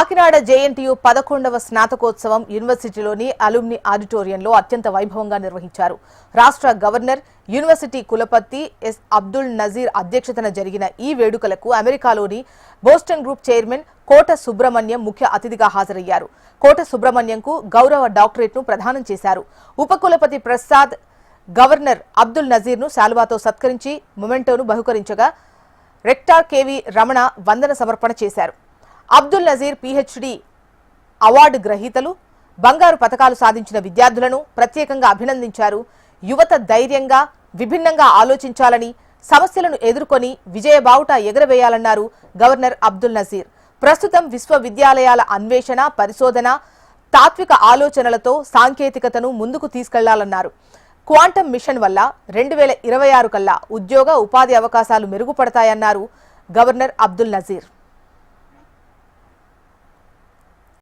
Kakinada JNTU 11వ స్నాతకోత్సవం యూనివర్సిటీలోని అలుమ్ని ఆడిటోరియంలో అత్యంత వైభవంగా నిర్వహించారు. రాష్ట్ర గవర్నర్, యూనివర్సిటీ కులపతి ఎస్ అబ్దుల్ నజీర్ అధ్యక్షతన జరిగిన ఈ వేడుకలకు అమెరికాలోని Boston group chairman Kota Subrahmanyam ముఖ్య అతిథిగా హాజరయ్యారు. కోట సుబ్రహ్మణ్యంకు గౌరవ డాక్టరేట్ను ప్రదానం చేశారు. ఉపకులపతి ప్రసాద్ గవర్నర్ అబ్దుల్ నజీర్ను శాలువాతో సత్కరించి మొమెంటోను బహుకరించగా రెక్టార్ కేవీ రమణ వందన సమర్పణ చేశారు. అబ్దుల్ నజీర్ పీహెచ్డీ అవార్డు గ్రహీతలు, బంగారు పతకాలు సాధించిన విద్యార్థులను ప్రత్యేకంగా అభినందించారు. యువత ధైర్యంగా, విభిన్నంగా ఆలోచించాలని, సమస్యలను ఎదుర్కొని విజయబావుట ఎగరవేయాలన్నారు గవర్నర్ అబ్దుల్ నజీర్. ప్రస్తుతం విశ్వవిద్యాలయాల అన్వేషణ, పరిశోధన, తాత్విక ఆలోచనలతో సాంకేతికతను ముందుకు తీసుకెళ్లాలన్నారు. క్వాంటమ్ మిషన్ వల్ల 2026 కల్లా ఉద్యోగ, ఉపాధి అవకాశాలు మెరుగుపడతాయన్నారు గవర్నర్ అబ్దుల్ నజీర్.